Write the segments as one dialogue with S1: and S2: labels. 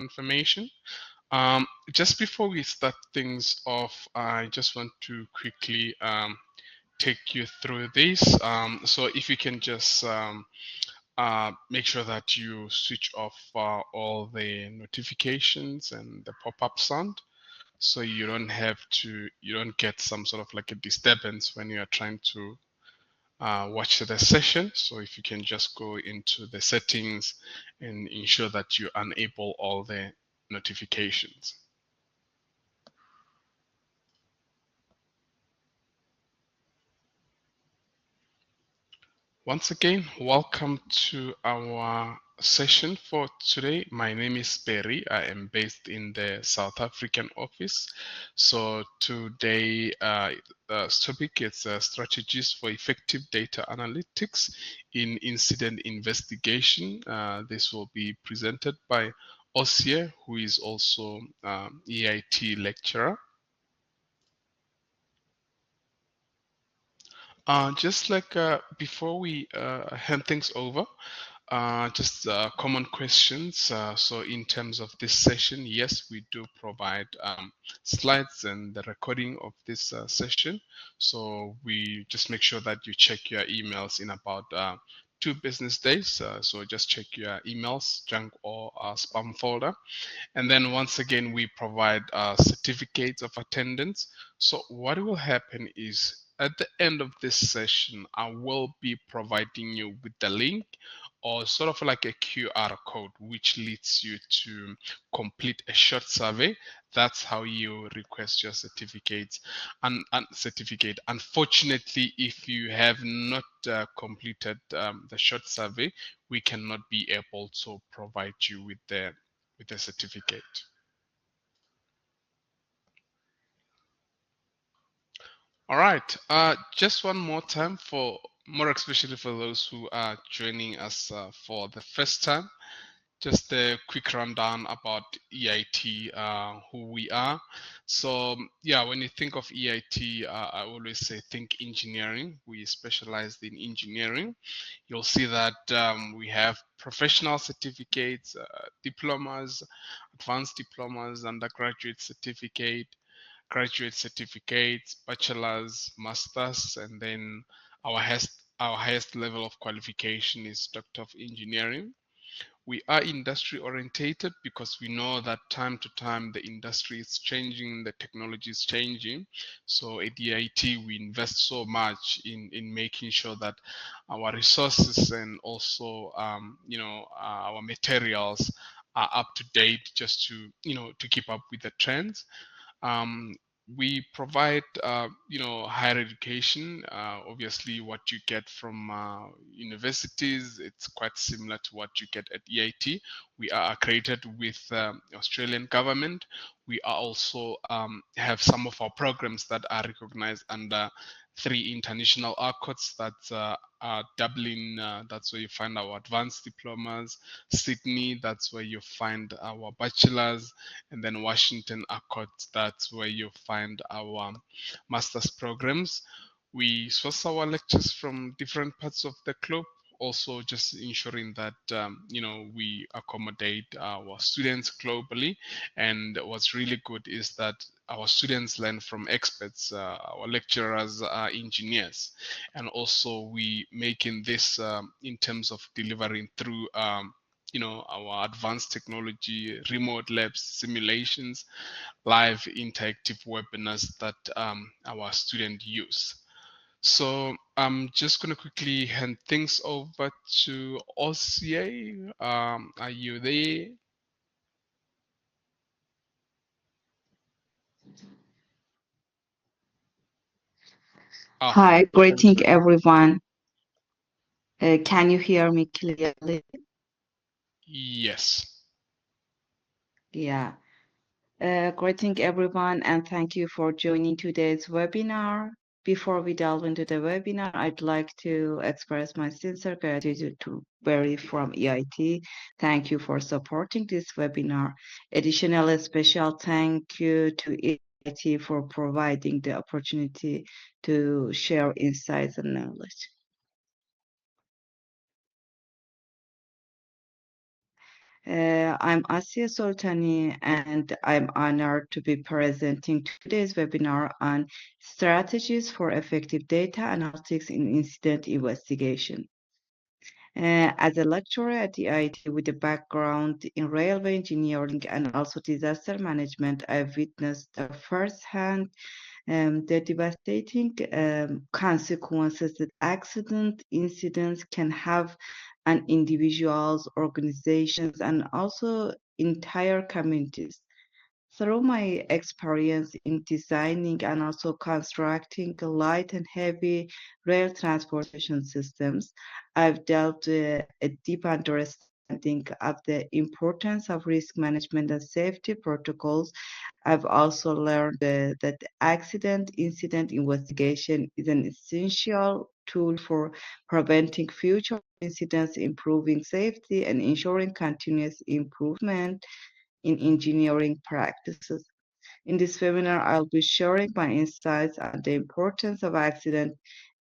S1: information. Just before we start things off, I just want to quickly take you through this. So if you can just make sure that you switch off all the notifications and the pop-up sound, so you don't get some sort of like a disturbance when you are trying to watch the session. So if you can just go into the settings and ensure that you enable all the notifications. Once again, welcome to our session for today. My name is Perry. I am based in the South African office. So today, topic is strategies for effective data analytics in incident investigation. This will be presented by Osie, who is also EIT lecturer. Just like before we hand things over, just common questions. So in terms of this session, yes, we do provide slides and the recording of this session. So we just make sure that you check your emails in about 2 business days. So just check your emails, junk or spam folder. And then once again, we provide certificates of attendance. So what will happen is at the end of this session, I will be providing you with the link or sort of like a QR code, which leads you to complete a short survey. That's how you request your certificates and certificate. Unfortunately, if you have not completed the short survey, we cannot be able to provide you with the certificate. All right, just one more time for more especially for those who are joining us for the first time. Just a quick rundown about EIT, who we are. So yeah, when you think of EIT, I always say think engineering. We specialize in engineering. You'll see that we have professional certificates, diplomas, advanced diplomas, undergraduate certificate, graduate certificates, bachelor's, master's, and then our highest level of qualification is Doctor of Engineering. We are industry orientated because we know that time to time the industry is changing, the technology is changing. So at EIT we invest so much in making sure that our resources and also our materials are up to date, just to to keep up with the trends. We provide, higher education. Obviously, what you get from universities, it's quite similar to what you get at EIT. We are accredited with Australian government. We are also have some of our programs that are recognized under 3 international accords. That's Dublin, that's where you find our advanced diplomas. Sydney, that's where you find our bachelors. And then Washington accords, that's where you find our master's programs. We source our lectures from different parts of the globe, also just ensuring that we accommodate our students globally. And what's really good is that our students learn from experts. Our lecturers are engineers, and also we making this in terms of delivering through our advanced technology, remote labs, simulations, live interactive webinars that our students use. So I'm just going to quickly hand things over to Osie. Are you there?
S2: Hi, greeting everyone. Can you hear me clearly?
S1: Yes.
S2: Yeah. Greeting everyone, and thank you for joining today's webinar. Before we delve into the webinar, I'd like to express my sincere gratitude to Barry from EIT. Thank you for supporting this webinar. Additionally, special thank you to EIT for providing the opportunity to share insights and knowledge. I'm Asiya Soltani, and I'm honored to be presenting today's webinar on strategies for effective data analytics in incident investigation. As a lecturer at the IIT with a background in railway engineering and also disaster management, I've witnessed firsthand the devastating consequences that accident incidents can have on individuals, organizations, and also entire communities. Through my experience in designing and also constructing light and heavy rail transportation systems, I've developed a deep understanding of the importance of risk management and safety protocols. I've also learned that accident incident investigation is an essential tool for preventing future incidents, improving safety, and ensuring continuous improvement in engineering practices. In this webinar, I'll be sharing my insights on the importance of accident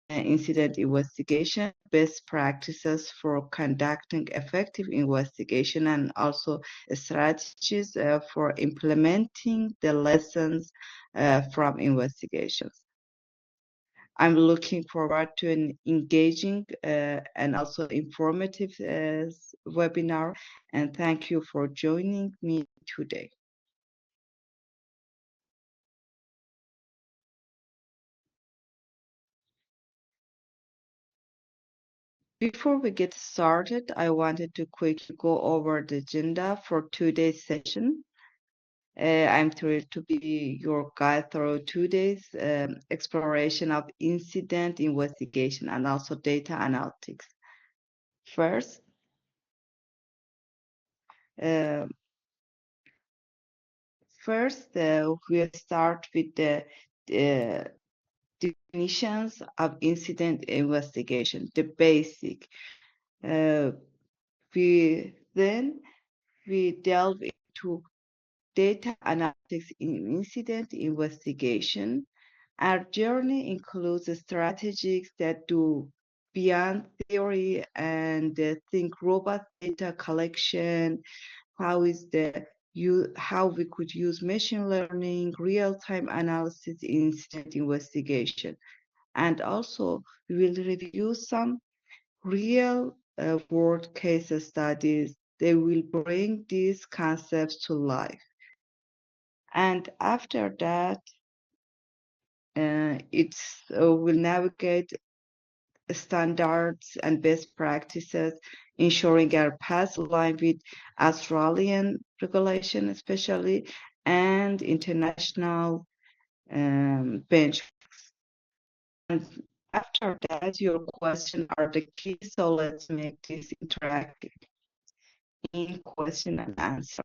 S2: and incident investigation, best practices for conducting effective investigation, and also strategies for implementing the lessons from investigations. I'm looking forward to an engaging and also informative webinar, and thank you for joining me today. Before we get started, I wanted to quickly go over the agenda for today's session. I'm thrilled to be your guide through today's exploration of incident investigation and also data analytics. First, uh, we'll start with the uh, definitions of incident investigation, the basic. Then we delve into data analytics in incident investigation. Our journey includes strategies that do beyond theory and think robust data collection, how we could use machine learning, real-time analysis in incident investigation. And also we will review some real world case studies. They will bring these concepts to life. And after that, will navigate standards and best practices, ensuring our paths align with Australian regulation, especially, and international benchmarks. And after that, your questions are the key. So let's make this interactive in question and answer.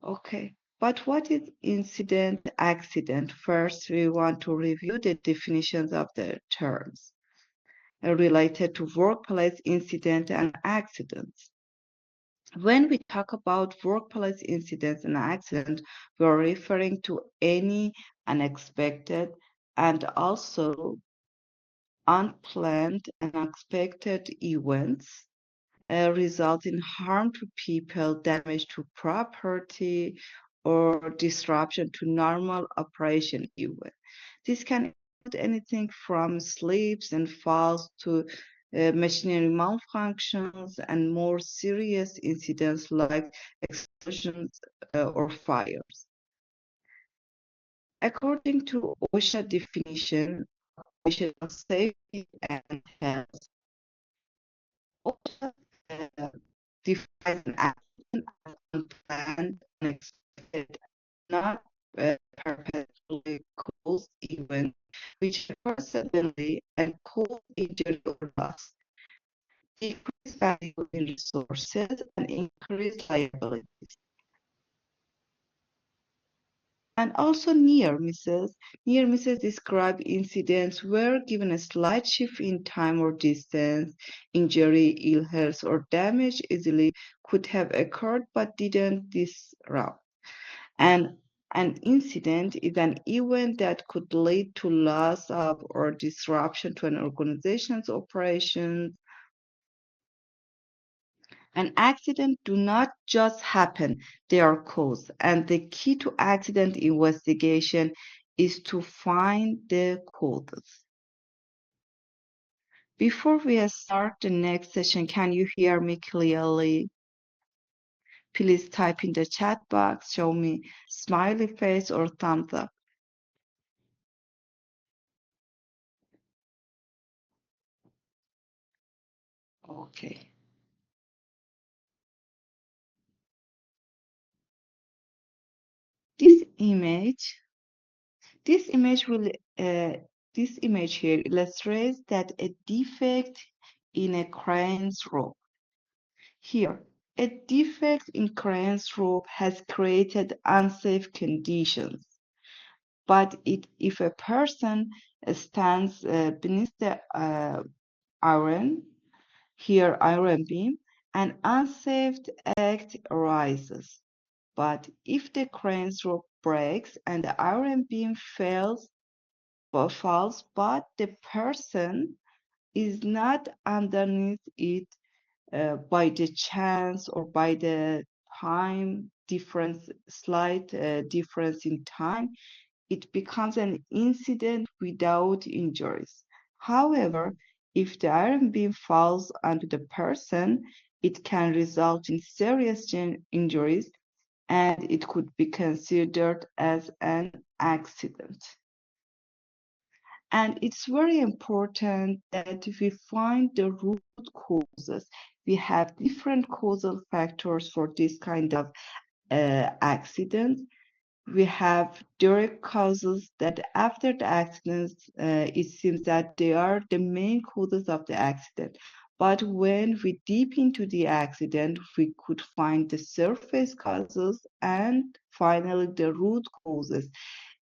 S2: Okay, but what is incident accident? First, we want to review the definitions of the terms related to workplace incident and accidents. When we talk about workplace incidents and accidents, we are referring to any unexpected and also unplanned and unexpected events result in harm to people, damage to property, or disruption to normal operation even. This can include anything from slips and falls to machinery malfunctions and more serious incidents like explosions or fires. According to OSHA definition, occupational safety and health, OSHA defines an accident as unplanned, unexpected, not perpetually caused event which occurs suddenly and cause injury or loss, decrease value in resources, and increase liabilities. And also near misses. Near misses describe incidents where, given a slight shift in time or distance, injury, ill health, or damage easily could have occurred but didn't this route. And An incident is an event that could lead to loss of or disruption to an organization's operations. An accident do not just happen, they are caused. And the key to accident investigation is to find the causes. Before we start the next session, can you hear me clearly? Please type in the chat box, show me smiley face or thumbs up. Okay. This image This image will this image here illustrates that a defect in a crane's rope. Here, a defect in crane's rope has created unsafe conditions. But if a person stands beneath the iron, here iron beam, an unsafe act arises. But if the crane's rope breaks and the iron beam falls, but the person is not underneath it by the chance or by the time difference, slight difference in time, it becomes an incident without injuries. However, if the iron beam falls onto the person, it can result in serious injuries and it could be considered as an accident. And it's very important that we find the root causes. We have different causal factors for this kind of accident. We have direct causes that after the accident, it seems that they are the main causes of the accident. But when we deep into the accident, we could find the surface causes and finally the root causes.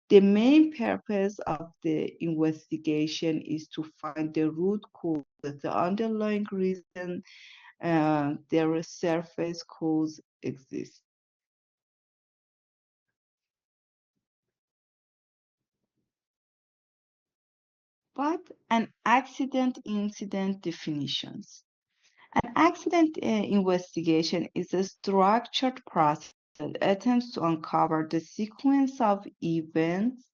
S2: The main purpose of the investigation is to find the root cause, the underlying reason their surface cause exists. But an accident incident definitions. An accident investigation is a structured process that attempts to uncover the sequence of events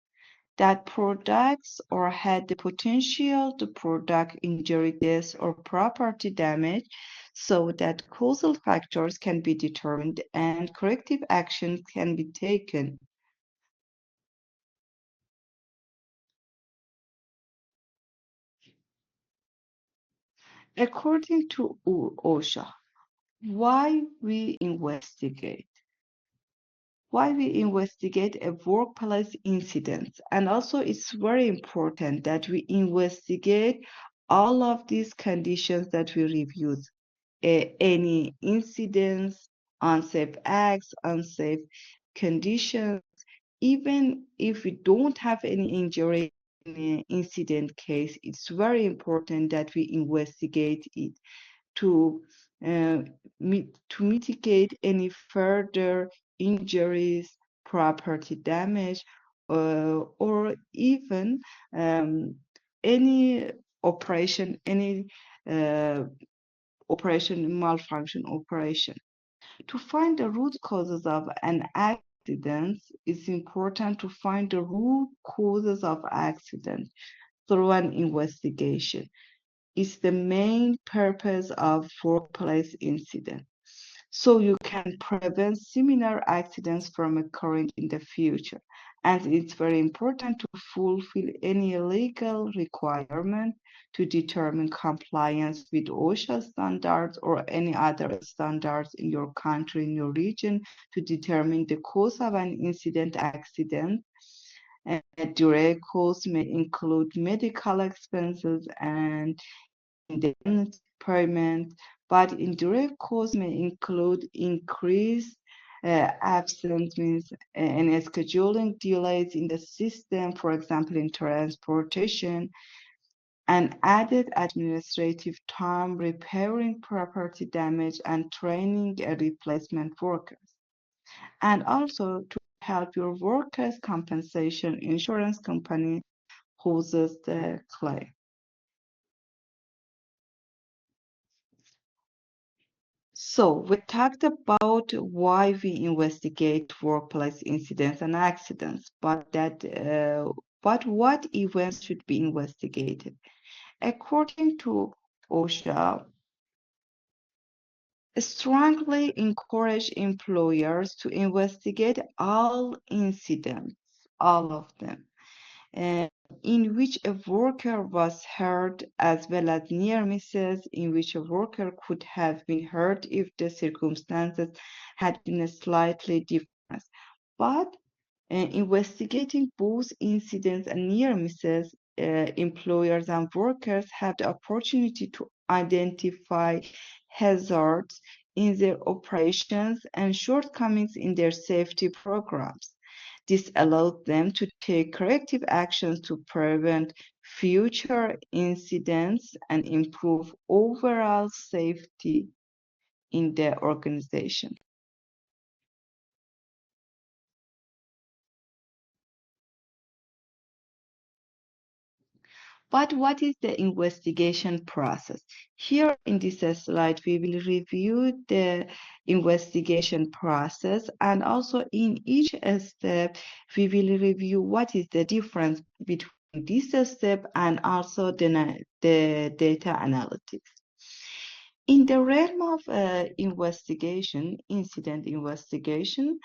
S2: that products or had the potential to produce injury, death, or property damage so that causal factors can be determined and corrective actions can be taken. According to OSHA, why we investigate? Why we investigate a workplace incident. And also it's very important that we investigate all of these conditions that we reviewed. Any incidents, unsafe acts, unsafe conditions, even if we don't have any injury in an incident case, it's very important that we investigate it to uh, to mitigate any further injuries, property damage, or even any operation, any uh, operation malfunction operation. To find the root causes of an accident, it's important to find the root causes of accident through an investigation. Is the main purpose of workplace incident. So you can prevent similar accidents from occurring in the future. And it's very important to fulfill any legal requirement to determine compliance with OSHA standards or any other standards in your country, in your region, to determine the cause of an incident accident. Direct costs may include medical expenses and indemnity payment, but indirect costs may include increased absence means and scheduling delays in the system, for example, in transportation, and added administrative time repairing property damage and training a replacement workers. And also to help your workers' compensation insurance company houses the claim. So we talked about why we investigate workplace incidents and accidents, but what events should be investigated? According to OSHA, strongly encourage employers to investigate all incidents, all of them, uh, in which a worker was hurt, as well as near misses in which a worker could have been hurt if the circumstances had been slightly different. But investigating both incidents and near misses, employers and workers have the opportunity to identify hazards in their operations and shortcomings in their safety programs. This allowed them to take corrective actions to prevent future incidents and improve overall safety in the organization. But what is the investigation process? Here in this slide, we will review the investigation process, and also in each step, we will review what is the difference between this step and also the data analytics. In the realm of investigation, incident investigation,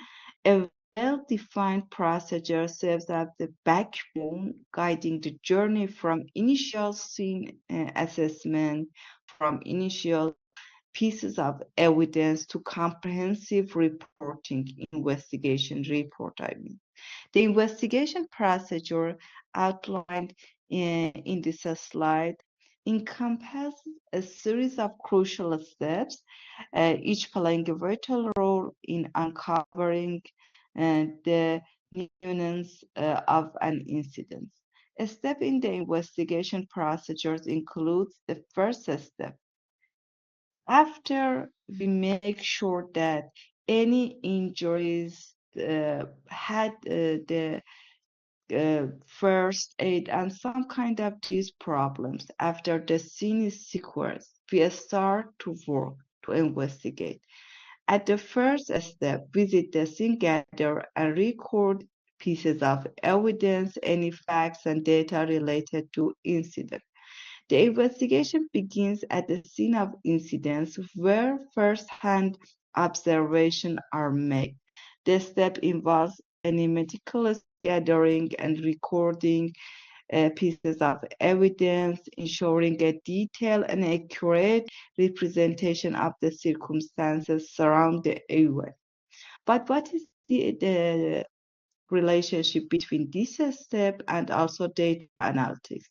S2: a well-defined procedure serves as the backbone guiding the journey from initial scene assessment, from initial pieces of evidence to comprehensive reporting, investigation report, I mean. The investigation procedure outlined in this slide encompasses a series of crucial steps, each playing a vital role in uncovering the nuance of an incident. A step in the investigation procedures includes the first step. After we make sure that any injuries had the first aid and some kind of these problems, after the scene is sequenced, we start to work to investigate. At the first step, visit the scene, gather and record pieces of evidence, any facts and data related to incident. The investigation begins at the scene of incidents where first-hand observations are made. This step involves any meticulous gathering and recording pieces of evidence, ensuring a detailed and accurate representation of the circumstances surrounding the event. But what is the relationship between this step and also data analytics?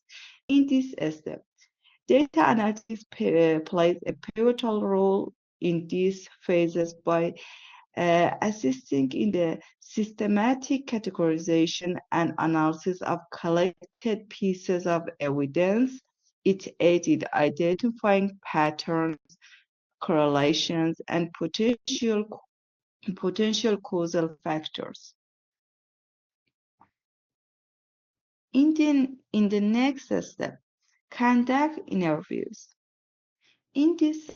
S2: In this step, data analytics plays a pivotal role in these phases by assisting in the systematic categorization and analysis of collected pieces of evidence. It aids in identifying patterns, correlations, and potential causal factors. In the next step, conduct interviews. In this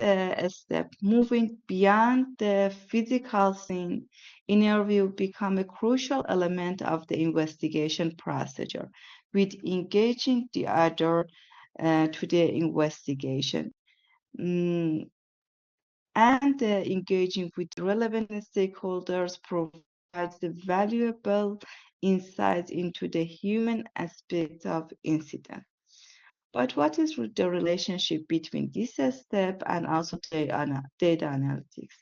S2: step, moving beyond the physical scene, interview become a crucial element of the investigation procedure, with engaging the other to the investigation. And engaging with relevant stakeholders provides the valuable insights into the human aspect of incident. But what is the relationship between this step and also data analytics?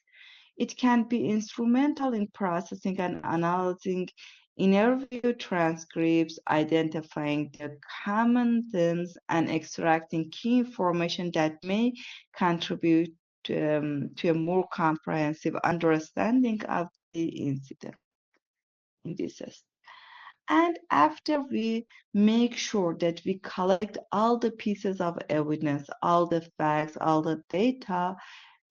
S2: It can be instrumental in processing and analyzing interview transcripts, identifying the common themes, and extracting key information that may contribute to a more comprehensive understanding of the incident in this step. And after we make sure that we collect all the pieces of evidence, all the facts, all the data,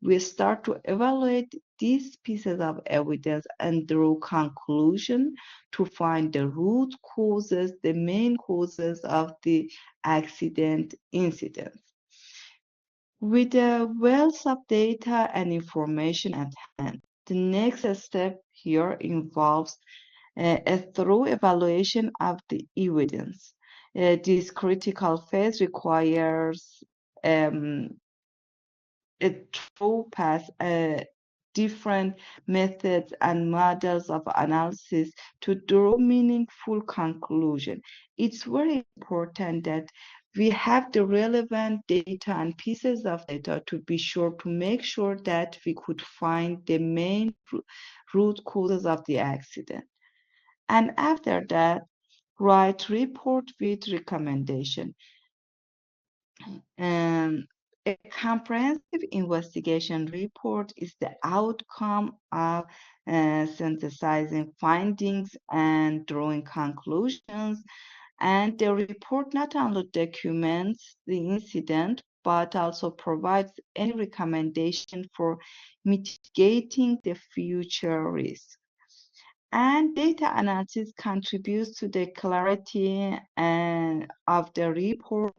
S2: we start to evaluate these pieces of evidence and draw conclusion to find the root causes, the main causes of the accident incidents. With a wealth of data and information at hand, the next step here involves a thorough evaluation of the evidence. This critical phase requires um, a thorough path, different methods and models of analysis to draw meaningful conclusion. It's very important that we have the relevant data and pieces of data to be sure to make sure that we could find the main root causes of the accident. And after that, write report with recommendation. Um, a comprehensive investigation report is the outcome of synthesizing findings and drawing conclusions. And the report not only documents the incident, but also provides any recommendation for mitigating the future risk. And data analysis contributes to the clarity of the report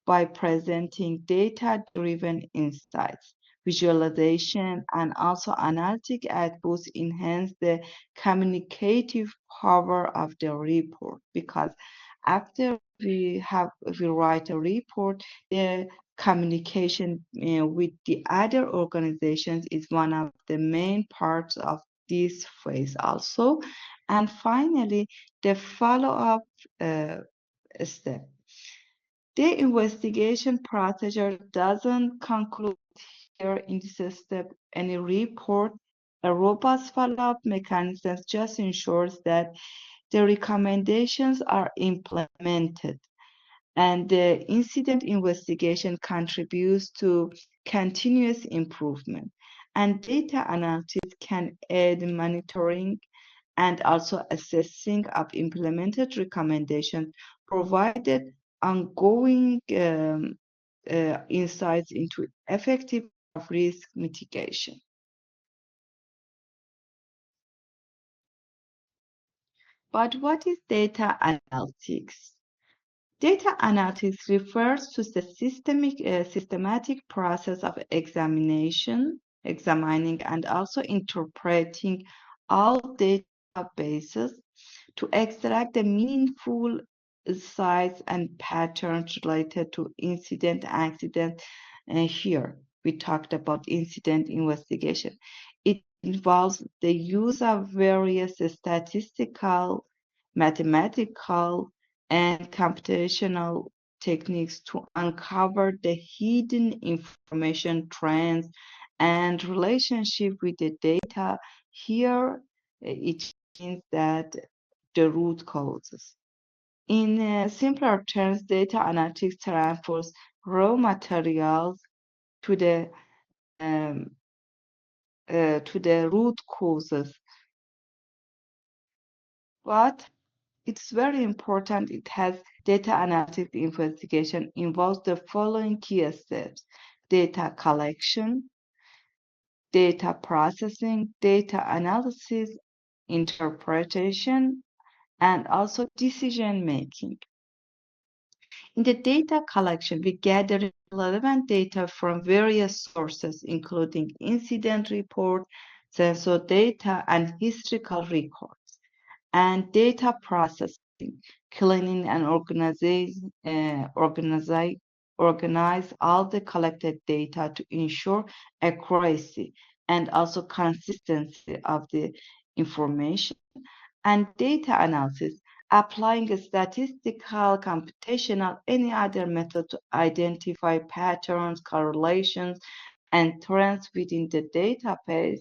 S2: by presenting data-driven insights. Visualization and also analytic outputs enhance the communicative power of the report, because after we write a report, the communication with the other organizations is one of the main parts of this phase also. And finally, the follow-up step. The investigation procedure doesn't conclude here in this step. Any report, a robust follow-up mechanism just ensures that the recommendations are implemented, and the incident investigation contributes to continuous improvement. And data analysis can aid monitoring and also assessing of implemented recommendations, provided ongoing insights into effective risk mitigation. But what is data analytics? Data analytics refers to the systematic process of examining, and also interpreting all databases to extract the meaningful insights and patterns related to accident. And here we talked about incident investigation. It involves the use of various statistical, mathematical, and computational techniques to uncover the hidden information, trends, and relationship with the data. Here, it means that the root causes. In simpler terms, data analytics transfers raw materials to the um, to the root causes. But it's very important. It has data analytics investigation involves the following key steps: data collection, data processing, data analysis, interpretation, and also decision making. In the data collection, we gather relevant data from various sources, including incident report, sensor data, and historical records. And data processing, cleaning and organize all the collected data to ensure accuracy and also consistency of the information. And data analysis, applying a statistical, computational, any other method to identify patterns, correlations, and trends within the database,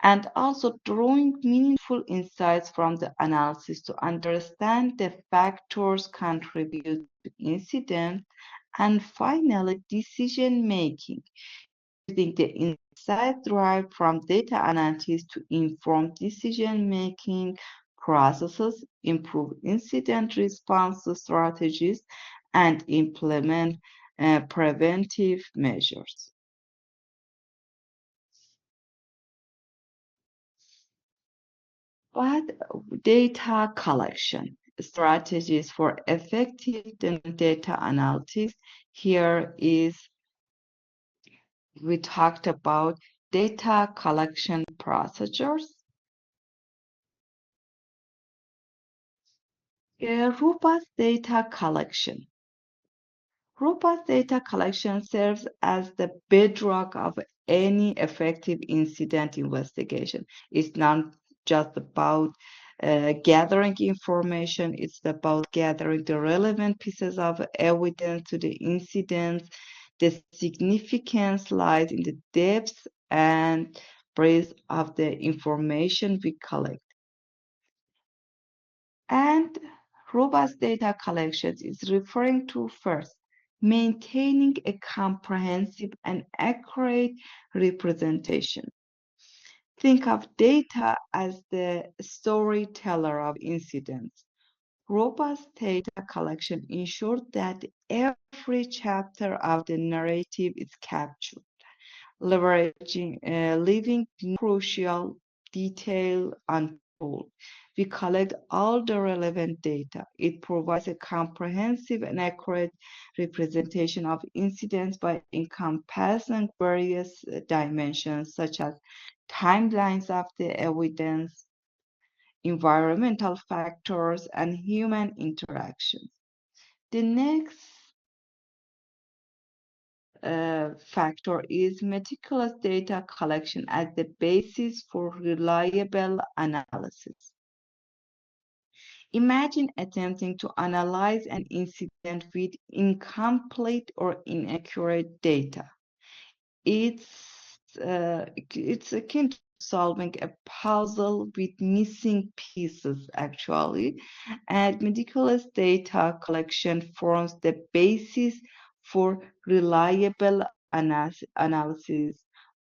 S2: and also drawing meaningful insights from the analysis to understand the factors contribute to incident, and finally, decision making, using the insight derived from data analysis to inform decision making processes, improve incident response strategies, and implement preventive measures. But data collection strategies for effective data analytics. Here is we talked about data collection procedures. Robust data collection. Robust data collection serves as the bedrock of any effective incident investigation. It's not just about gathering information, it's about gathering the relevant pieces of evidence to the incidents. The significance lies in the depth and breadth of the information we collect. And robust data collection is referring to first, maintaining a comprehensive and accurate representation. Think of data as the storyteller of incidents. Robust data collection ensures that every chapter of the narrative is captured, leaving no crucial detail untold. We collect all the relevant data. It provides a comprehensive and accurate representation of incidents by encompassing various dimensions such as timelines of the evidence, environmental factors, and human interactions. The next factor is meticulous data collection as the basis for reliable analysis. Imagine attempting to analyze an incident with incomplete or inaccurate data. It's akin to solving a puzzle with missing pieces, actually. And meticulous data collection forms the basis for reliable analysis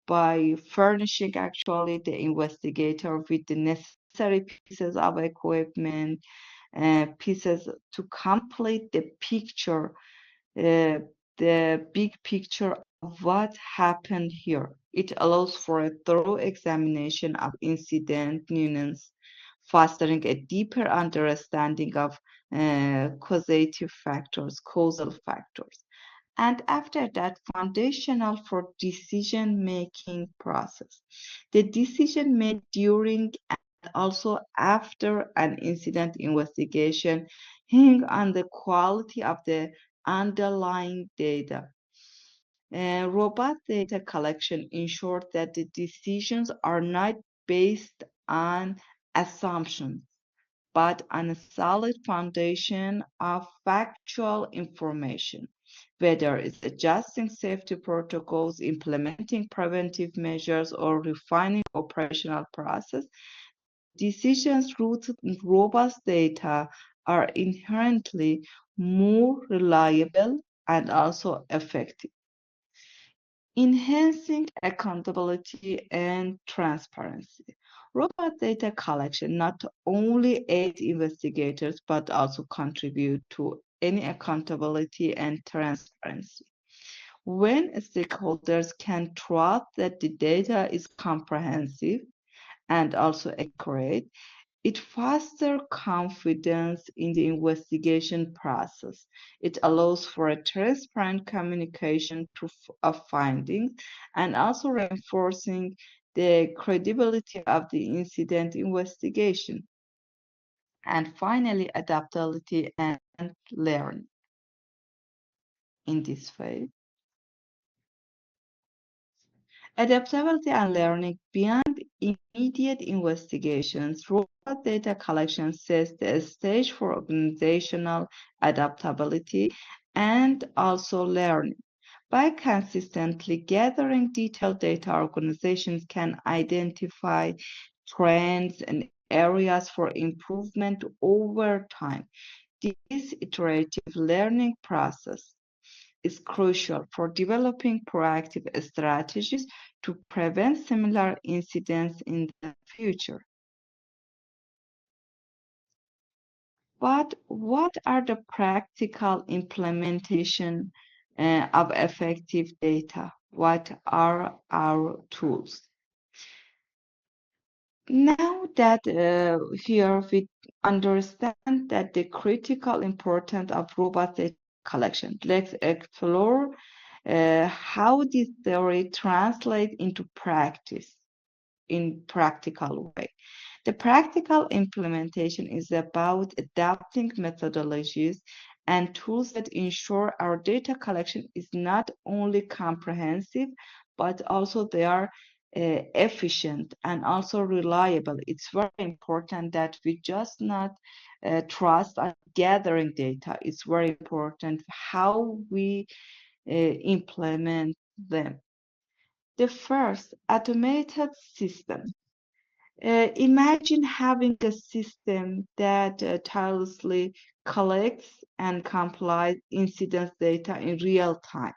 S2: by furnishing actually the investigator with the necessary pieces of equipment, pieces to complete uh, the big picture of what happened here. It allows for a thorough examination of incident nuance, fostering a deeper understanding of causal factors. And after that, foundational for decision-making process. The decision made during and also after an incident investigation hang on the quality of the underlying data. Robust data collection ensures that the decisions are not based on assumptions, but on a solid foundation of factual information, whether it's adjusting safety protocols, implementing preventive measures, or refining operational process. Decisions rooted in robust data are inherently more reliable and also effective. Enhancing accountability and transparency. Robust data collection not only aids investigators but also contribute to any accountability and transparency. When stakeholders can trust that the data is comprehensive and also accurate, it fosters confidence in the investigation process. It allows for a transparent communication of findings and also reinforcing the credibility of the incident investigation. And finally, adaptability and learning. In this phase, adaptability and learning beyond immediate investigations, robust data collection sets the stage for organizational adaptability and also learning. By consistently gathering detailed data, organizations can identify trends and areas for improvement over time. This iterative learning process is crucial for developing proactive strategies to prevent similar incidents in the future. But what are the practical implementation of effective data? What are our tools? Now that here we understand that the critical importance of robust data collection, let's explore how this theory translates into practice in practical way. The practical implementation is about adapting methodologies and tools that ensure our data collection is not only comprehensive, but also they are efficient and also reliable. It's very important that we just not trust on gathering data. It's very important how we implement them. The first, automated system. Imagine having a system that tirelessly collects and compiles incidence data in real time.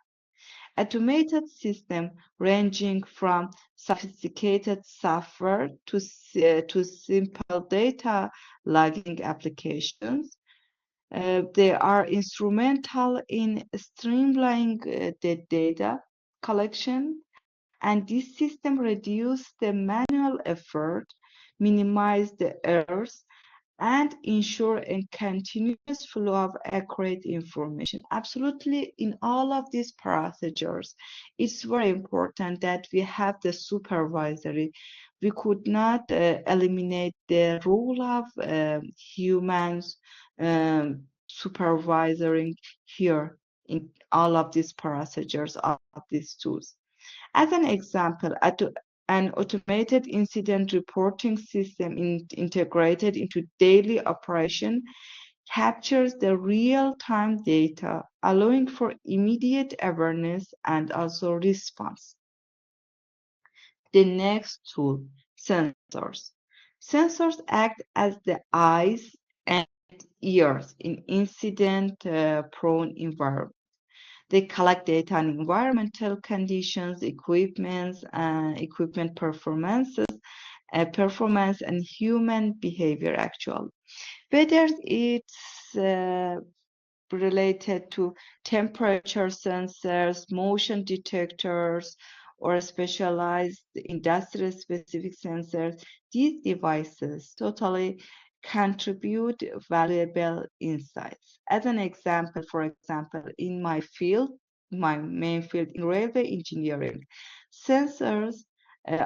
S2: Automated system ranging from sophisticated software to simple data logging applications. They are instrumental in streamlining the data collection, and this system reduces the manual effort, minimize the errors, and ensure a continuous flow of accurate information. Absolutely, in all of these procedures, it's very important that we have the supervisory. We could not eliminate the role of humans supervising here in all of these procedures of these tools. As an example, an automated incident reporting system integrated into daily operation captures the real-time data, allowing for immediate awareness and also response. The next tool, sensors. Sensors act as the eyes and ears in incident-prone environments. They collect data on environmental conditions, equipment performance, and human behavior actually. Whether it's related to temperature sensors, motion detectors, or specialized industry-specific sensors, these devices totally contribute valuable insights. As an example, for example, in my field, my main field in railway engineering, sensors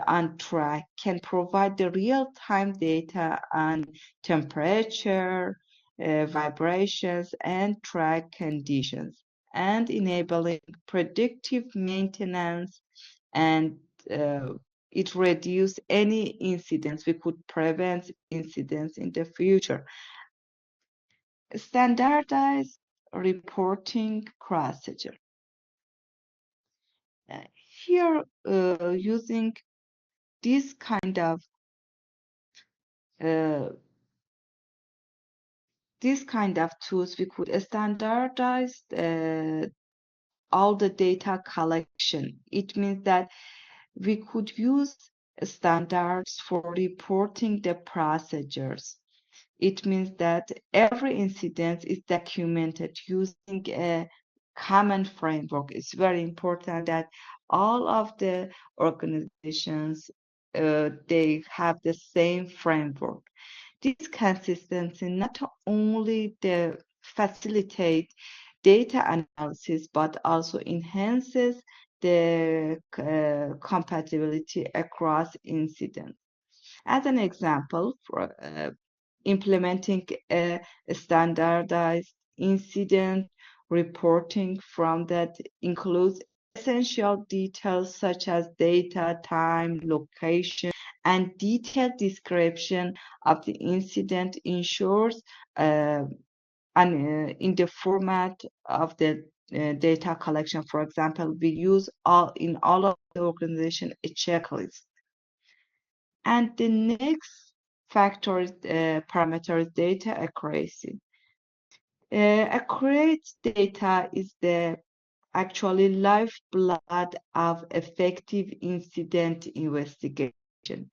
S2: on track can provide the real-time data on temperature, vibrations, and track conditions, and enabling predictive maintenance, and it reduces any incidents. We could prevent incidents in the future. Standardized reporting procedure. Uh, Here, using this kind of uh, tools, we could standardize all the data collection. It means that we could use standards for reporting the procedures. It means that every incident is documented using a common framework. It's very important that all of the organizations they have the same framework. This consistency not only facilitate data analysis, but also enhances the compatibility across incidents. As an example, for implementing a standardized incident reporting form that includes essential details such as data, time, location, and detailed description of the incident ensures in the format of the data collection. For example, we use in all of the organization a checklist. And the next factor is parameter is data accuracy. Accurate data is the actually lifeblood of effective incident investigation.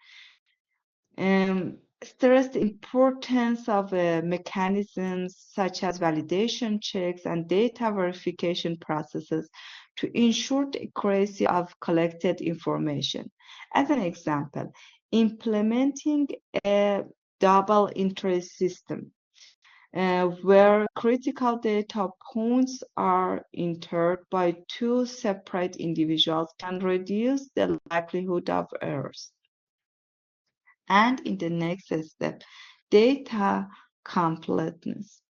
S2: Stress the importance of mechanisms such as validation checks and data verification processes to ensure the accuracy of collected information. As an example, implementing a double entry system where critical data points are entered by two separate individuals can reduce the likelihood of errors. And in the next step, data completeness.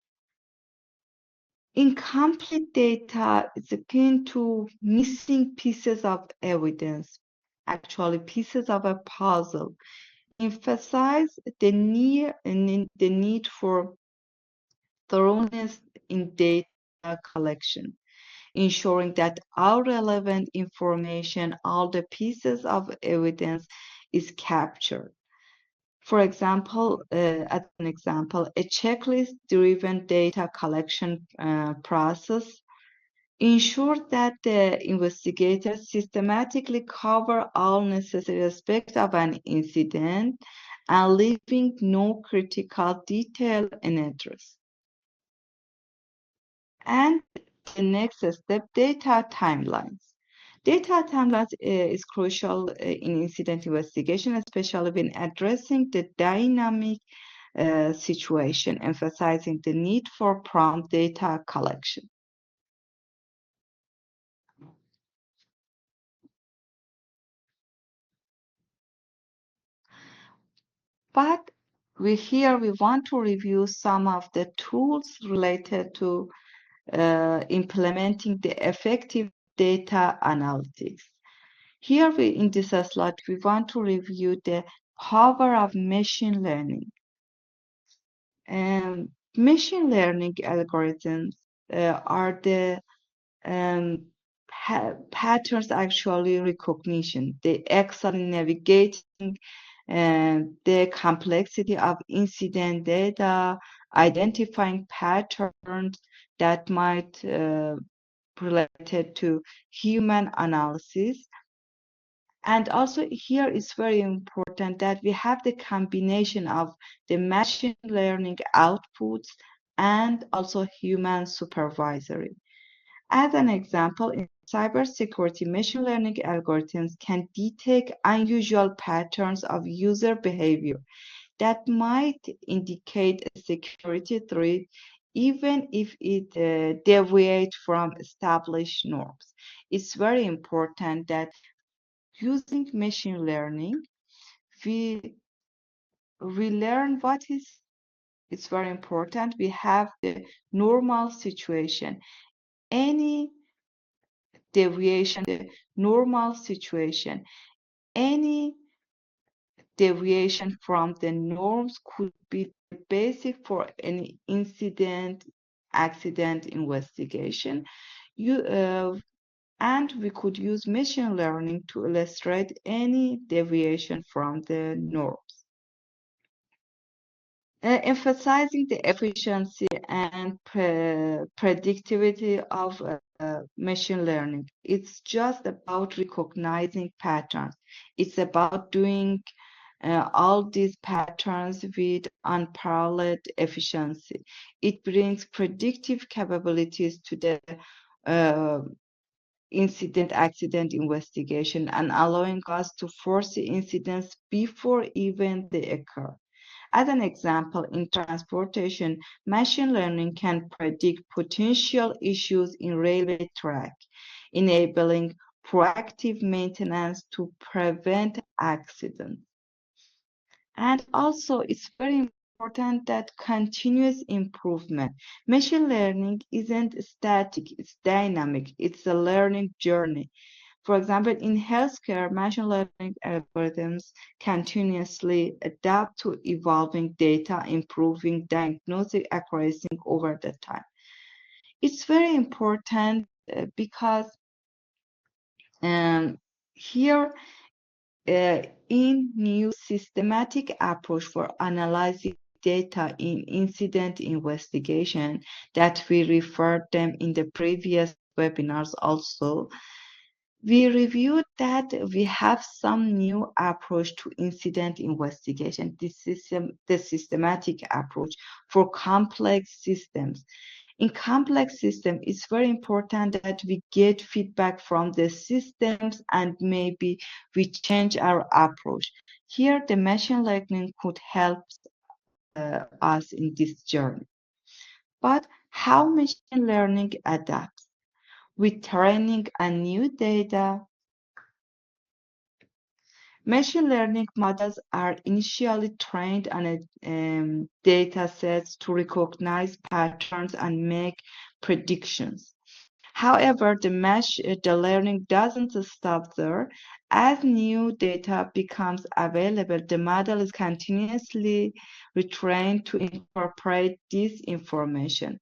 S2: Incomplete data is akin to missing pieces of evidence, actually pieces of a puzzle. Emphasize the need for thoroughness in data collection, ensuring that all relevant information, all the pieces of evidence is captured. For example, as an example, a checklist-driven data collection process ensures that the investigators systematically cover all necessary aspects of an incident and leaving no critical detail unaddressed. And the next step, data timelines. Data timelines is crucial in incident investigation, especially when addressing the dynamic situation, emphasizing the need for prompt data collection. But we want to review some of the tools related to implementing the effective data analytics. Here in this slide, we want to review the power of machine learning. Machine learning algorithms are the patterns actually recognition. They excel in navigating the complexity of incident data, identifying patterns that might related to human analysis. And also here it's very important that we have the combination of the machine learning outputs and also human supervisory. As an example, in cybersecurity, machine learning algorithms can detect unusual patterns of user behavior that might indicate a security threat, even if it deviates from established norms. It's very important that using machine learning, we learn what is, it's very important. We have the normal situation. Any deviation, the normal situation, any deviation from the norms could be basic for any incident, accident investigation. And we could use machine learning to illustrate any deviation from the norms. Emphasizing the efficiency and predictivity of machine learning. It's just about recognizing patterns. It's about doing all these patterns with unparalleled efficiency. It brings predictive capabilities to the incident accident investigation and allowing us to foresee incidents before even they occur. As an example, in transportation, machine learning can predict potential issues in railway track, enabling proactive maintenance to prevent accidents. And also, it's very important that continuous improvement. Machine learning isn't static, it's dynamic, it's a learning journey. For example, in healthcare, machine learning algorithms continuously adapt to evolving data, improving diagnostic accuracy over the time. It's very important because here in new systematic approach for analyzing data in incident investigation that we referred them in the previous webinars also, we reviewed that we have some new approach to incident investigation. This is the systematic approach for complex systems. In complex systems, it's very important that we get feedback from the systems and maybe we change our approach. Here, the machine learning could help us in this journey. But how machine learning adapts? With training on new data, machine learning models are initially trained on data sets to recognize patterns and make predictions. However, the learning doesn't stop there. As new data becomes available, the model is continuously retrained to incorporate this information.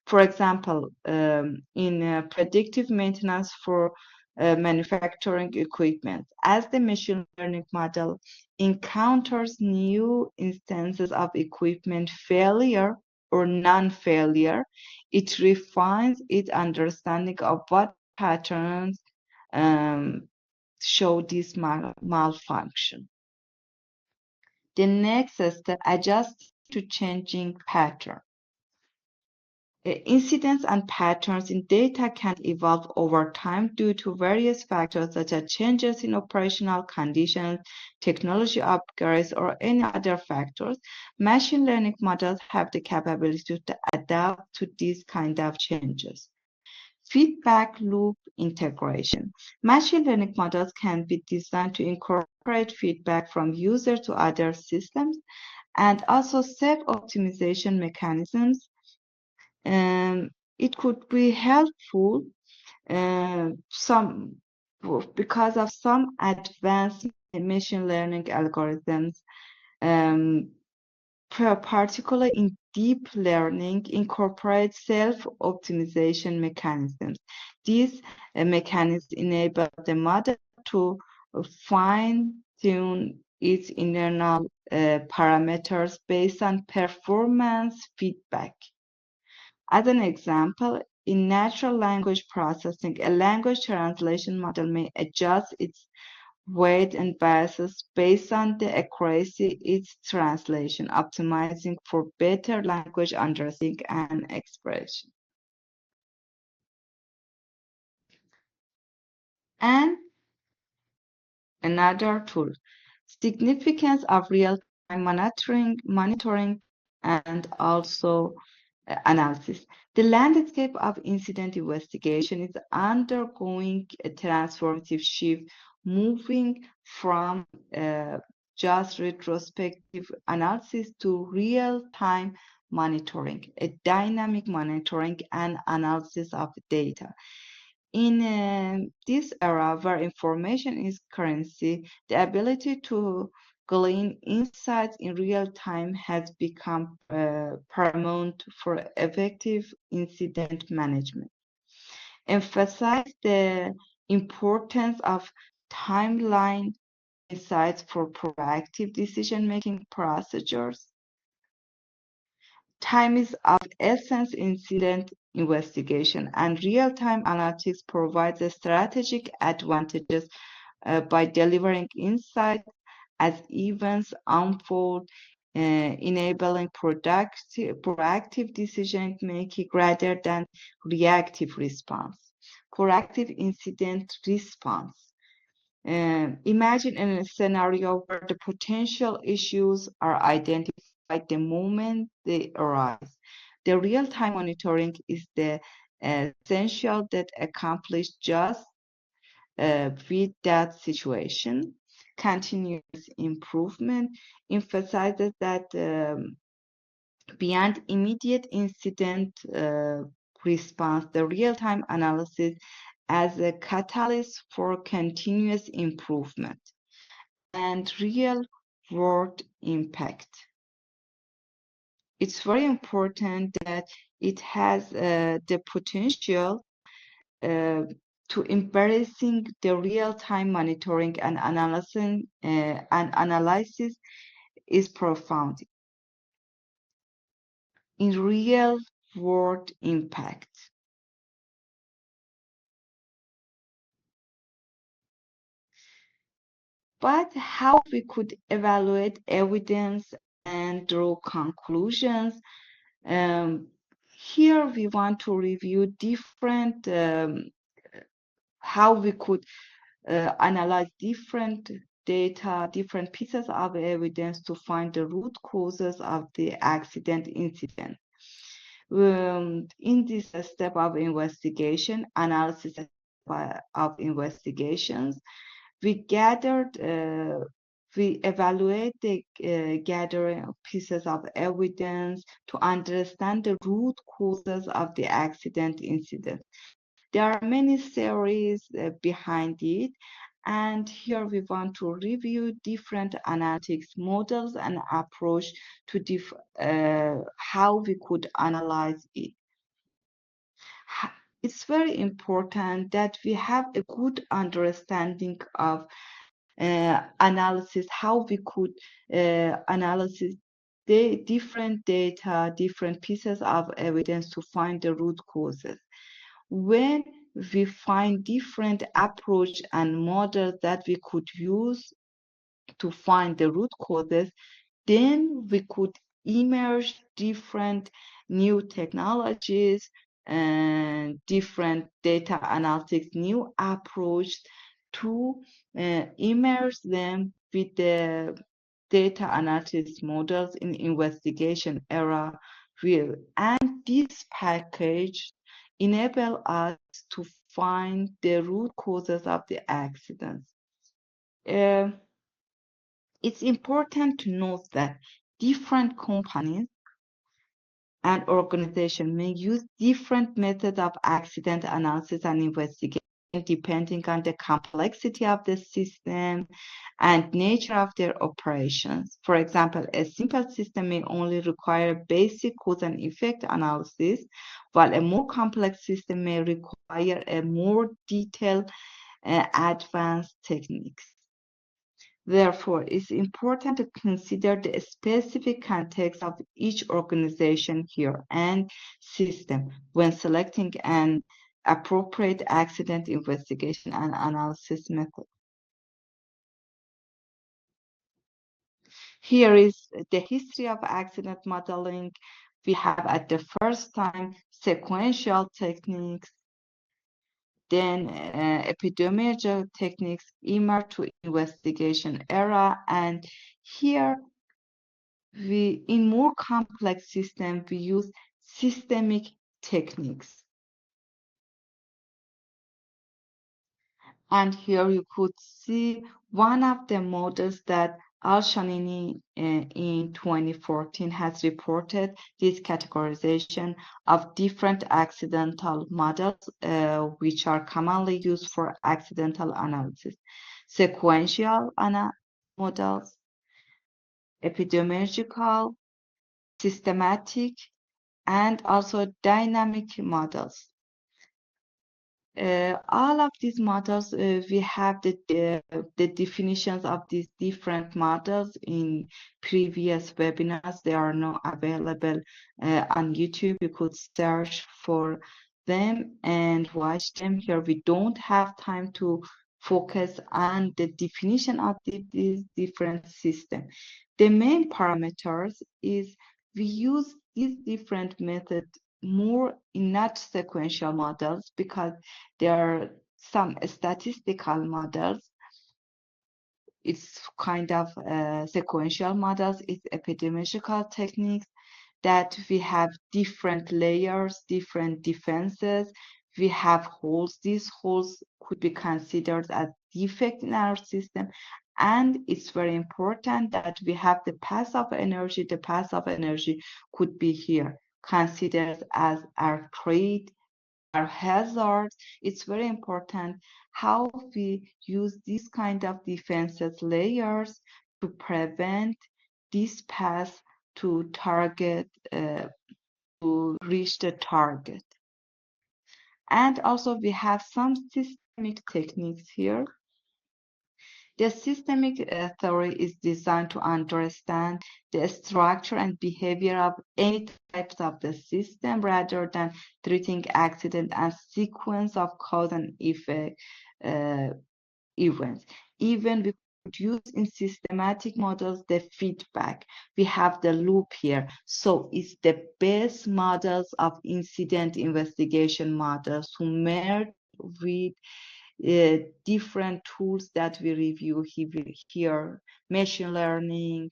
S2: For example, in predictive maintenance for manufacturing equipment, as the machine learning model encounters new instances of equipment failure or non-failure, it refines its understanding of what patterns um, show this malfunction. The next step, adjust to changing pattern. Incidents and patterns in data can evolve over time due to various factors such as changes in operational conditions, technology upgrades, or any other factors. Machine learning models have the capability to adapt to these kind of changes. Feedback loop integration. Machine learning models can be designed to incorporate feedback from users to other systems and also self-optimization mechanisms. It could be helpful some because of some advanced machine learning algorithms, particularly in deep learning, incorporate self-optimization mechanisms. These mechanisms enable the model to fine-tune its internal parameters based on performance feedback. As an example, in natural language processing, a language translation model may adjust its weight and biases based on the accuracy of its translation, optimizing for better language understanding and expression. And another tool, significance of real-time monitoring and also analysis. The landscape of incident investigation is undergoing a transformative shift, moving from just retrospective analysis to real-time monitoring, a dynamic monitoring and analysis of data. In this era where information is currency, the ability to glean insights in real time has become paramount for effective incident management. Emphasize the importance of timeline insights for proactive decision-making procedures. Time is of essence in incident investigation, and real-time analytics provides a strategic advantages by delivering insight as events unfold, enabling proactive decision making rather than reactive response. Proactive incident response. Imagine in a scenario where the potential issues are identified the moment they arise. The real-time monitoring is the essential that accomplish just with that situation. Continuous improvement emphasizes that beyond immediate incident response, the real-time analysis as a catalyst for continuous improvement and real-world impact. It's very important that it has the potential to embracing the real-time monitoring and analysis is profound in real-world impact. But how we could evaluate evidence and draw conclusions. Here we want to review different how we could analyze different data, different pieces of evidence to find the root causes of the accident incident. In this step of investigation, analysis of investigations, we evaluate the gathering of pieces of evidence to understand the root causes of the accident incident. There are many theories behind it, and here we want to review different analytics models and approach to how we could analyze it. It's very important that we have a good understanding of analysis, how we could analyze the different data, different pieces of evidence to find the root causes. When we find different approach and models that we could use to find the root causes, then we could emerge different new technologies and different data analytics, new approach to immerse them with the data analytics models in investigation era real. And this package enable us to find the root causes of the accidents. It's important to note that different companies and organizations may use different methods of accident analysis and investigation depending on the complexity of the system and nature of their operations. For example, a simple system may only require basic cause and effect analysis, while a more complex system may require a more detailed advanced techniques. Therefore, it's important to consider the specific context of each organization here and system when selecting an appropriate accident investigation and analysis method. Here is the history of accident modeling. We have at the first time sequential techniques, then epidemiological techniques emerged to investigation era, and here in more complex systems, we use systemic techniques. And here you could see one of the models that Al-Shanini in 2014 has reported this categorization of different accidental models, which are commonly used for accidental analysis. Sequential models, epidemiological, systematic, and also dynamic models. All of these models, we have the definitions of these different models in previous webinars. They are not available on YouTube. You could search for them and watch them. Here we don't have time to focus on the definition of these different systems. The main parameters is we use these different methods more in not sequential models because there are some statistical models. It's kind of sequential models. It's epidemiological techniques that we have different layers, different defenses. We have holes. These holes could be considered as defect in our system. And it's very important that we have the pass of energy. The pass of energy could be here considered as our threat, our hazards. It's very important how we use this kind of defenses layers to prevent this pass to target, to reach the target. And also we have some systemic techniques here. The systemic theory is designed to understand the structure and behavior of any types of the system rather than treating accident and sequence of cause and effect events. Even we could use in systematic models the feedback. We have the loop here. So it's the best models of incident investigation models who merge with different tools that we review here, machine learning,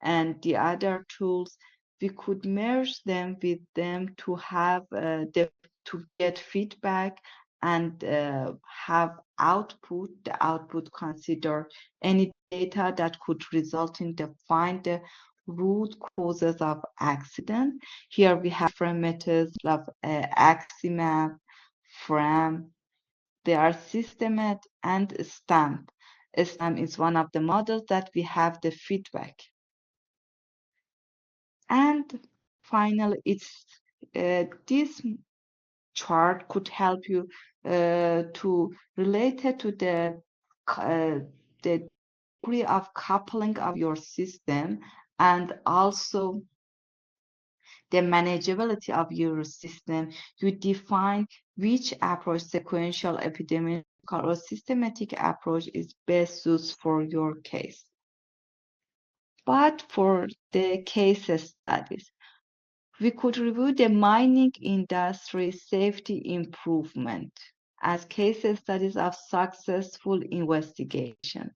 S2: and the other tools, we could merge them with them to have to get feedback and have output. The output consider any data that could result in the find the root causes of accident. Here we have different methods of aximap, FRAM. They are systemat and stamp. Stamp is one of the models that we have the feedback. And finally, this chart could help you to relate it to the degree of coupling of your system and also the manageability of your system. You define which approach, sequential, epidemiological, or systematic approach is best suited for your case. But for the case studies, we could review the mining industry safety improvement as case studies of successful investigation.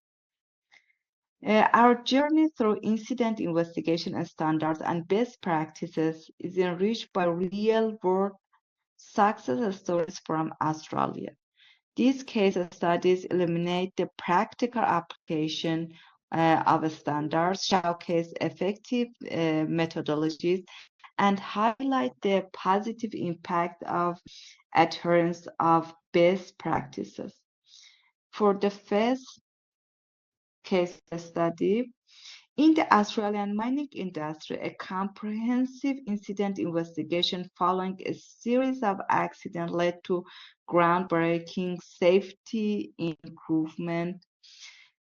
S2: Our journey through incident investigation standards and best practices is enriched by real-world success stories from Australia. These case studies illuminate the practical application of standards, showcase effective methodologies, and highlight the positive impact of adherence of best practices. For the first case study, in the Australian mining industry, a comprehensive incident investigation following a series of accidents led to groundbreaking safety improvement.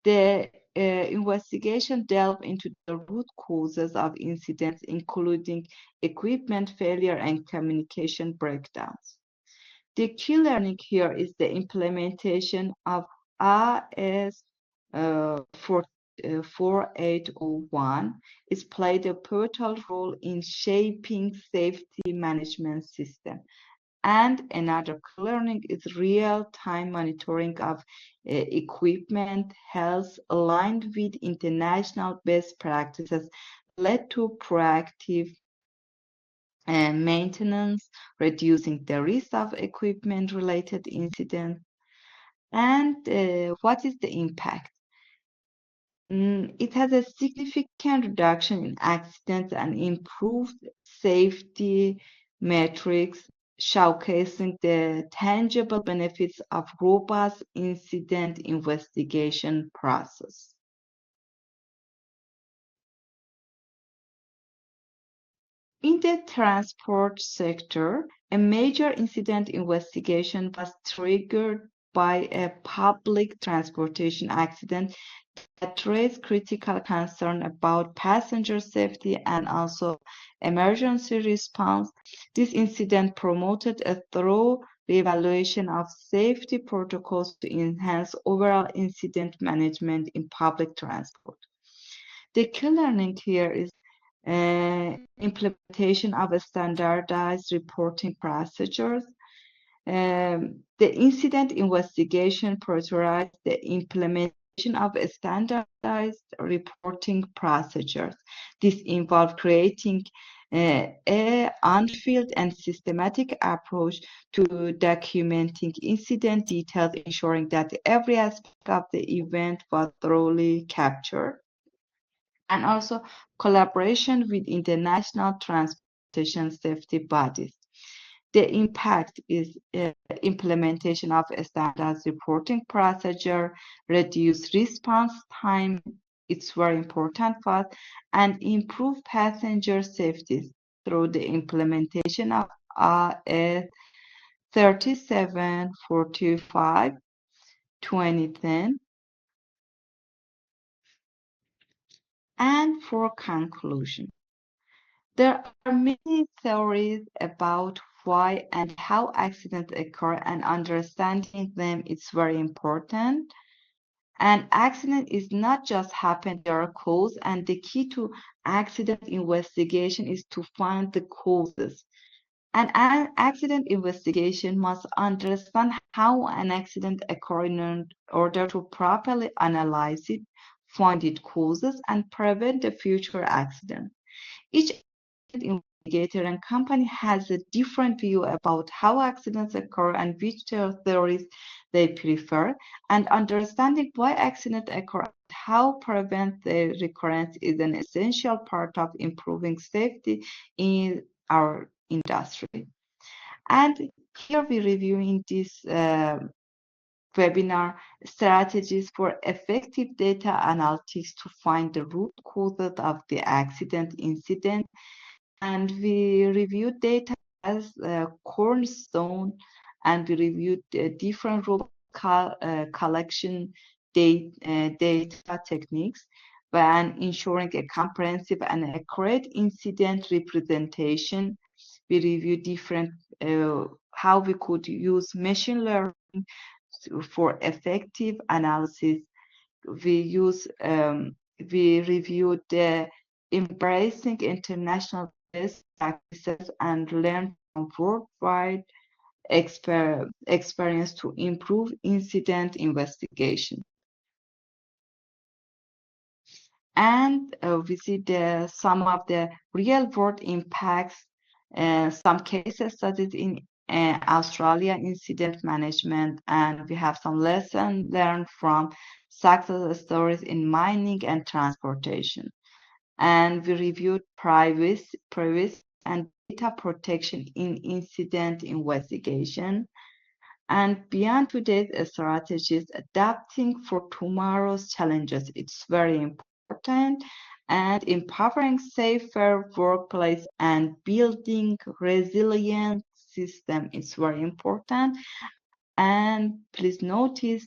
S2: The investigation delved into the root causes of incidents, including equipment failure and communication breakdowns. The key learning here is the implementation of AS 4801 is played a pivotal role in shaping safety management system. And another learning is real-time monitoring of equipment health aligned with international best practices led to proactive maintenance, reducing the risk of equipment-related incidents. And what is the impact? It has a significant reduction in accidents and improved safety metrics, showcasing the tangible benefits of robust incident investigation process. In the transport sector, a major incident investigation was triggered by a public transportation accident that raised critical concern about passenger safety and also emergency response. This incident promoted a thorough reevaluation of safety protocols to enhance overall incident management in public transport. The key learning here is implementation of a standardized reporting procedures. The incident investigation prioritized the implementation of a standardized reporting procedures. This involved creating a on-field and systematic approach to documenting incident details, ensuring that every aspect of the event was thoroughly captured, and also collaboration with international transportation safety bodies. The impact is implementation of a standardized reporting procedure, reduce response time, it's very important for us, and improve passenger safety through the implementation of RS 3745 2010. And for conclusion, there are many theories about why and how accidents occur, and understanding them is very important. An accident is not just happen, there are causes, and the key to accident investigation is to find the causes An accident investigation must understand how an accident occurred in order to properly analyze it, find its causes, and prevent a future accident. Each investigator and company has a different view about how accidents occur and which theories they prefer, and understanding why accidents occur and how prevent their recurrence is an essential part of improving safety in our industry. And here we review in this webinar strategies for effective data analytics to find the root causes of the accident incident. And we reviewed data as a cornerstone, and we reviewed different collection data techniques when ensuring a comprehensive and accurate incident representation. We reviewed different how we could use machine learning for effective analysis. We use we reviewed the embracing international best practices and learn from worldwide experience to improve incident investigation. And we see some of the real world impacts, some cases studies in Australia incident management, and we have some lessons learned from success stories in mining and transportation. And we reviewed privacy and data protection in incident investigation. And beyond today's strategies, adapting for tomorrow's challenges, it's very important. And empowering safer workplace and building resilient system is very important. And please notice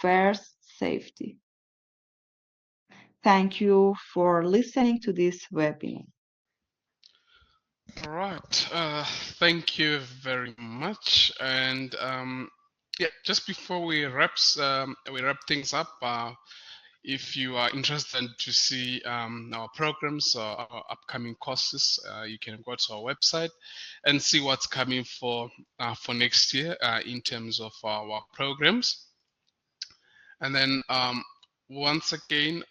S2: first safety. Thank you for listening to this webinar.
S1: All right. Thank you very much. And yeah, just before we wrap things up, if you are interested to see our programs or our upcoming courses, you can go to our website and see what's coming for next year in terms of our programs. And then once again,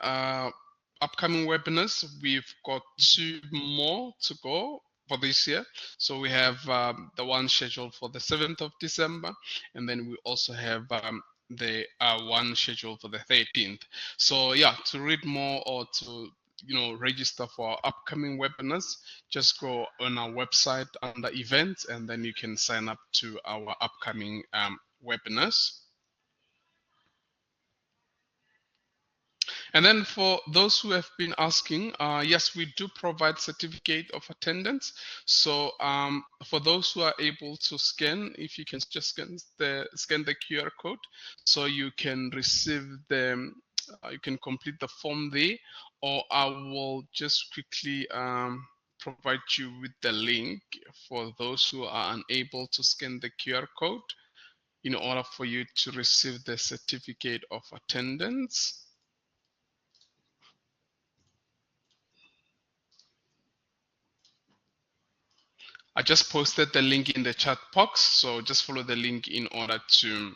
S1: upcoming webinars, we've got 2 more to go for this year. So we have the one scheduled for the 7th of December, and then we also have the one scheduled for the 13th. So yeah, to read more or to register for our upcoming webinars, just go on our website under events, and then you can sign up to our upcoming webinars. And then for those who have been asking, yes, we do provide certificate of attendance. So for those who are able to scan, if you can just scan the QR code, so you can receive the, you can complete the form there, or I will just quickly provide you with the link for those who are unable to scan the QR code in order for you to receive the certificate of attendance. I just posted the link in the chat box, so just follow the link in order to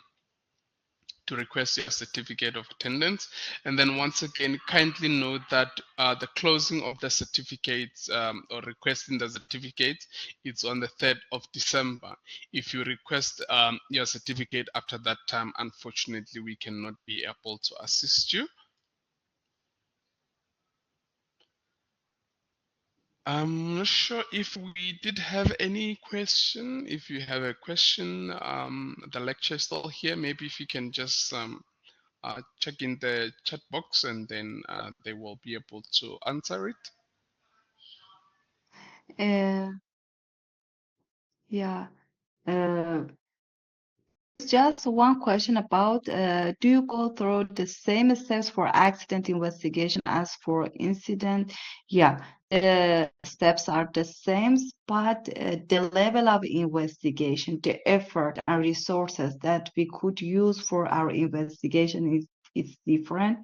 S1: request your certificate of attendance. And then once again, kindly note that the closing of the certificates or requesting the certificate is on the 3rd of December. If you request your certificate after that time, unfortunately, we cannot be able to assist you. I'm not sure if we did have any question. If you have a question, the lecture is still here. Maybe if you can just check in the chat box, and then they will be able to answer it.
S2: Yeah. Just one question about, do you go through the same steps for accident investigation as for incident? Yeah, the steps are the same, but the level of investigation, the effort and resources that we could use for our investigation is different.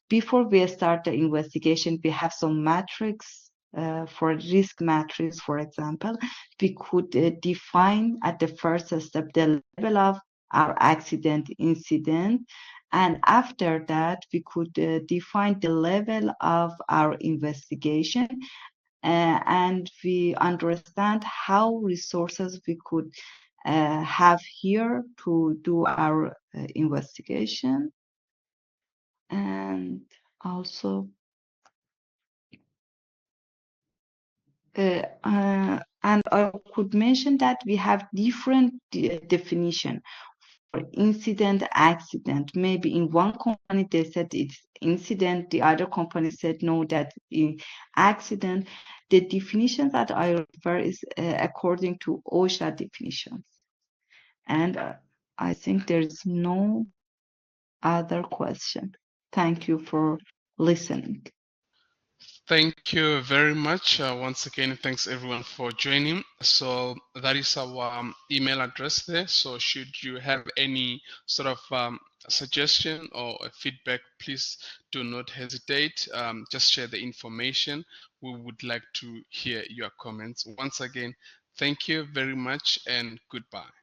S2: Before we start the investigation, we have some metrics for risk matrix, for example, we could define at the first step the level of our accident incident, and after that we could define the level of our investigation, and we understand how resources we could have here to do our investigation. And also and I could mention that we have different definition for incident, accident. Maybe in one company they said it's incident, the other company said no, that in accident. The definition that I refer is according to OSHA definitions. And I think there is no other question. Thank you for listening.
S1: Thank you very much. Once again, thanks everyone for joining. So that is our email address there. So should you have any sort of suggestion or feedback, please do not hesitate. Just share the information. We would like to hear your comments. Once again, thank you very much and goodbye.